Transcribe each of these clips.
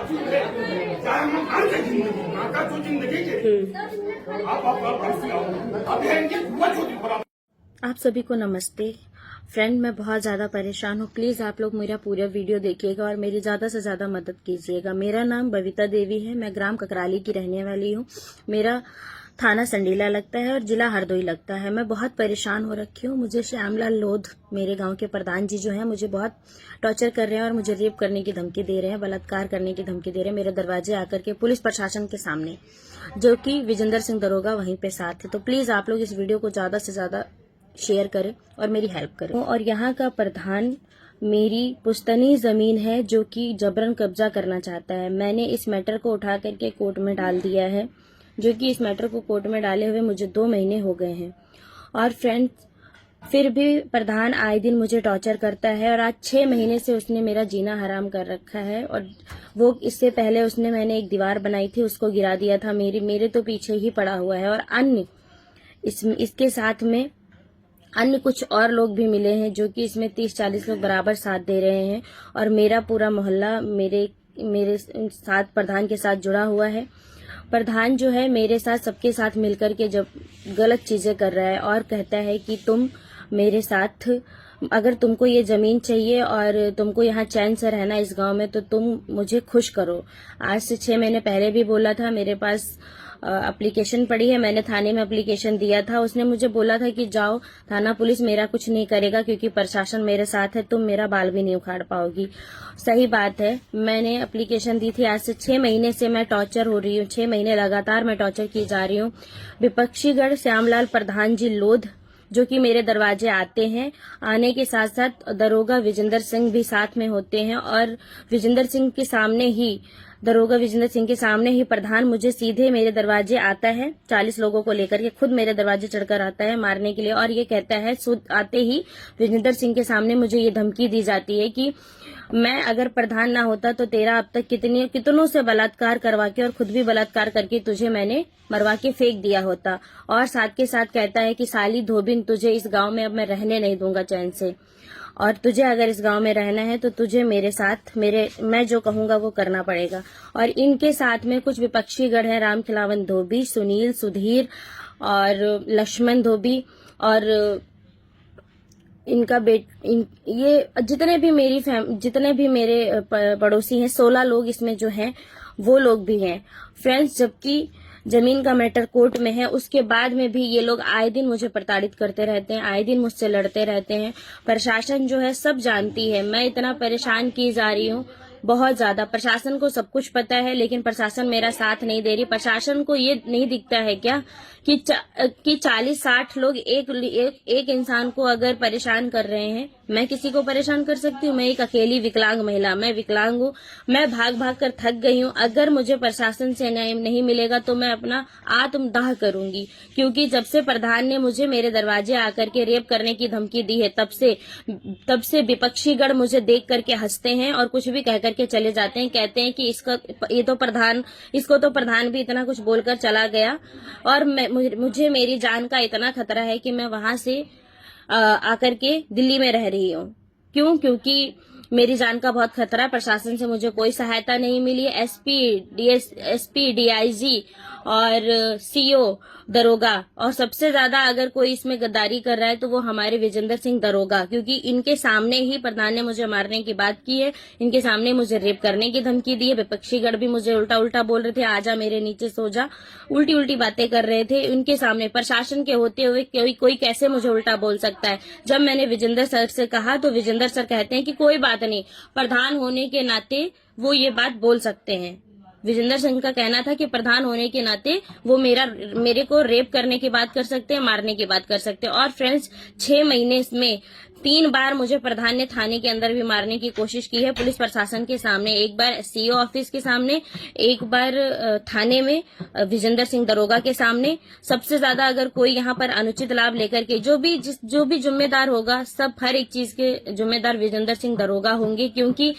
मकसूद है, चाहे हम मान के जिंदगी माँ का जो जिंदगी के आप है इनकी कुव्वत होती बराबर। आप सभी को नमस्ते फ्रेंड। मैं बहुत ज़्यादा परेशान हूँ। प्लीज़ आप लोग मेरा पूरा वीडियो देखिएगा और मेरी ज़्यादा से ज़्यादा मदद कीजिएगा। मेरा नाम बबीता देवी है। मैं ग्राम ककराली की रहने वाली हूँ। मेरा थाना संडीला लगता है और जिला हरदोई लगता है। मैं बहुत परेशान हो रखी हूँ। मुझे श्यामलाल लोध, मेरे गांव के प्रधान जी जो हैं, मुझे बहुत टॉर्चर कर रहे हैं और मुझे रेप करने की धमकी दे रहे हैं, बलात्कार करने की धमकी दे रहे हैं मेरे दरवाजे आकर के, पुलिस प्रशासन के सामने, जो कि विजेंद्र सिंह दरोगा वहीं पे साथ है। तो प्लीज़ आप लोग इस वीडियो को ज़्यादा से ज़्यादा शेयर करें और मेरी हेल्प करें। और यहाँ का प्रधान मेरी पुश्तनी जमीन है जो कि जबरन कब्जा करना चाहता है। मैंने इस मैटर को उठा करके कोर्ट में डाल दिया है, जो कि इस मैटर को कोर्ट में डाले हुए मुझे 2 महीने हो गए हैं। और फ्रेंड्स, फिर भी प्रधान आए दिन मुझे टॉर्चर करता है और आज 6 महीने से उसने मेरा जीना हराम कर रखा है। और वो इससे पहले मैंने एक दीवार बनाई थी, उसको गिरा दिया था। मेरे तो पीछे ही पड़ा हुआ है। और अन्य इसके साथ में अन्य कुछ और लोग भी मिले हैं, जो कि इसमें 30-40 लोग बराबर साथ दे रहे हैं। और मेरा पूरा मोहल्ला मेरे साथ प्रधान के साथ जुड़ा हुआ है। प्रधान जो है मेरे साथ सबके साथ मिलकर के जब गलत चीजें कर रहा है और कहता है कि तुम मेरे साथ, अगर तुमको ये जमीन चाहिए और तुमको यहाँ चैन से रहना इस गांव में, तो तुम मुझे खुश करो। आज से 6 महीने पहले भी बोला था। मेरे पास एप्लीकेशन पड़ी है, मैंने थाने में एप्लीकेशन दिया था। उसने मुझे बोला था कि जाओ, थाना पुलिस मेरा कुछ नहीं करेगा क्योंकि प्रशासन मेरे साथ है, तुम मेरा बाल भी नहीं उखाड़ पाओगी। सही बात है, मैंने एप्लीकेशन दी थी। आज से 6 महीने से मैं टॉर्चर हो रही हूँ। 6 महीने लगातार मैं टॉर्चर की जा रही हूँ। विपक्षीगढ़ श्यामलाल प्रधान जी लोध, जो कि मेरे दरवाजे आते हैं, आने के साथ साथ दरोगा विजेंद्र सिंह भी साथ में होते हैं। और विजेंद्र सिंह के सामने ही, दरोगा विजेंद्र सिंह के सामने ही प्रधान मुझे सीधे मेरे दरवाजे आता है, 40 लोगों को लेकर के खुद मेरे दरवाजे चढ़कर आता है मारने के लिए। और ये कहता है, आते ही विजेंद्र सिंह के सामने मुझे ये धमकी दी जाती है कि मैं अगर प्रधान ना होता तो तेरा अब तक कितनों से बलात्कार करवा के और खुद भी बलात्कार करके तुझे मैंने मरवा के फेंक दिया होता। और साथ के साथ कहता है कि साली धोबिन, तुझे इस गांव में अब मैं रहने नहीं दूंगा चैन से, और तुझे अगर इस गांव में रहना है तो तुझे मेरे साथ मैं जो कहूंगा वो करना पड़ेगा। और इनके साथ में कुछ विपक्षी गढ़ हैं, राम खिलावन धोबी, सुनील, सुधीर और लक्ष्मण धोबी, और इनका ये जितने भी मेरे पड़ोसी हैं, 16 लोग इसमें जो हैं वो लोग भी हैं फ्रेंड्स। जबकि जमीन का मैटर कोर्ट में है, उसके बाद में भी ये लोग आए दिन मुझे प्रताड़ित करते रहते हैं, आए दिन मुझसे लड़ते रहते हैं। प्रशासन जो है सब जानती है, मैं इतना परेशान की जा रही हूँ बहुत ज्यादा। प्रशासन को सब कुछ पता है, लेकिन प्रशासन मेरा साथ नहीं दे रही। प्रशासन को ये नहीं दिखता है क्या कि 40-60 लोग एक इंसान को अगर परेशान कर रहे हैं। मैं किसी को परेशान कर सकती हूँ? मैं एक अकेली विकलांग महिला, मैं विकलांग हूँ। मैं भाग भाग कर थक गई हूँ। अगर मुझे प्रशासन से न्याय नहीं मिलेगा तो मैं अपना आत्मदाह करूंगी, क्योंकि जब से प्रधान ने मुझे मेरे दरवाजे आकर के रेप करने की धमकी दी है, तब से विपक्षी गढ़ मुझे देख करके हंसते हैं और कुछ भी कह करके चले जाते हैं। कहते हैं कि इसको तो प्रधान भी इतना कुछ बोलकर चला गया। और मुझे मेरी जान का इतना खतरा है कि मैं वहां से आकर के दिल्ली में रह रही हूँ। क्यों? क्योंकि मेरी जान का बहुत खतरा है। प्रशासन से मुझे कोई सहायता नहीं मिली है। एसपी, डीआईजी और सीओ दरोगा, और सबसे ज्यादा अगर कोई इसमें गद्दारी कर रहा है तो वो हमारे विजेंद्र सिंह दरोगा, क्योंकि इनके सामने ही प्रधान ने मुझे मारने की बात की है, इनके सामने मुझे रेप करने की धमकी दी है। विपक्षी गढ़ भी मुझे उल्टा उल्टा बोल रहे थे, आजा मेरे नीचे सो जा, उल्टी उल्टी बातें कर रहे थे उनके सामने। प्रशासन के होते हुए कोई कैसे मुझे उल्टा बोल सकता है? जब मैंने विजेंद्र सर से कहा तो विजेंद्र सर कहते हैं कि कोई बात नहीं, प्रधान होने के नाते वो ये बात बोल सकते हैं। विजेंद्र सिंह का कहना था कि प्रधान होने के नाते वो मेरे को रेप करने की बात कर सकते हैं, मारने की बात कर सकते हैं। और फ्रेंड्स, 6 महीने में 3 बार मुझे प्रधान ने थाने के अंदर भी मारने की कोशिश की है, पुलिस प्रशासन के सामने। एक बार सीओ ऑफिस के सामने, एक बार थाने में विजेंद्र सिंह दरोगा के सामने। सबसे ज्यादा अगर कोई यहाँ पर अनुचित लाभ लेकर के जो भी जिम्मेदार होगा, सब हर एक चीज के जिम्मेदार विजेंद्र सिंह दरोगा होंगे। क्योंकि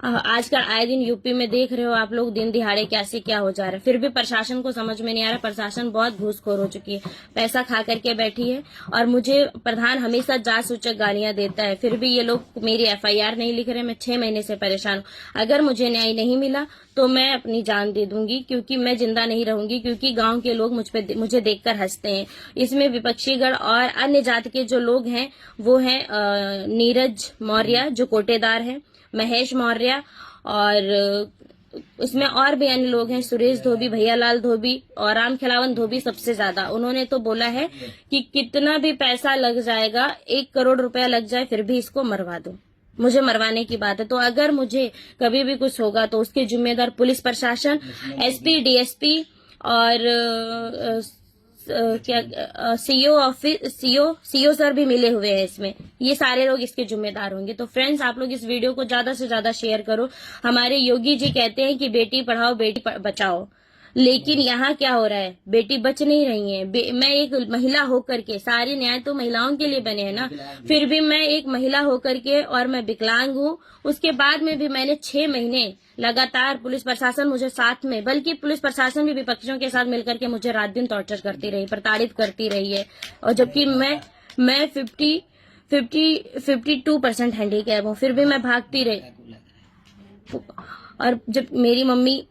आजकल आए दिन यूपी में देख रहे हो आप लोग, दिन दिहाड़े कैसे क्या हो जा रहा है। फिर भी प्रशासन को समझ में नहीं आ रहा। प्रशासन बहुत घूसखोर हो चुकी है, पैसा खा करके बैठी है। और मुझे प्रधान हमेशा जात सूचक गालियां देता है, फिर भी ये लोग मेरी FIR नहीं लिख रहे। मैं 6 महीने से परेशान हूँ। अगर मुझे न्याय नहीं मिला तो मैं अपनी जान दे दूंगी, क्योंकि मैं जिंदा नहीं रहूंगी, क्योंकि गांव के लोग मुझे देखकर हंसते हैं। इसमें विपक्षीगण और अन्य जाति के जो लोग हैं वो हैं नीरज मौर्य जो कोटेदार हैं, महेश मौर्य, और इसमें और भी अन्य लोग हैं, सुरेश धोबी, भैयालाल धोबी और राम खिलावन धोबी सबसे ज्यादा। उन्होंने तो बोला है कि कितना भी पैसा लग जाएगा, 1 करोड़ रुपया लग जाए, फिर भी इसको मरवा दो। मुझे मरवाने की बात है। तो अगर मुझे कभी भी कुछ होगा तो उसके जिम्मेदार पुलिस प्रशासन, SP, DSP और सीओ सर भी मिले हुए हैं इसमें। ये सारे लोग इसके जिम्मेदार होंगे। तो फ्रेंड्स, आप लोग इस वीडियो को ज्यादा से ज्यादा शेयर करो। हमारे योगी जी कहते हैं कि बेटी पढ़ाओ बेटी बचाओ, लेकिन यहाँ क्या हो रहा है, बेटी बच नहीं रही है। मैं एक महिला होकर के, सारे न्याय तो महिलाओं के लिए बने हैं ना, फिर भी मैं एक महिला होकर के, और मैं विकलांग हूँ, उसके बाद में भी मैंने 6 महीने लगातार, पुलिस प्रशासन मुझे साथ में, बल्कि पुलिस प्रशासन भी विपक्षियों के साथ मिलकर के मुझे रात दिन टॉर्चर करती रही, प्रताड़ित करती रही है। और जबकि मैं 52% हैंडीकैप हूँ, फिर भी मैं भागती रही। और जब मेरी मम्मी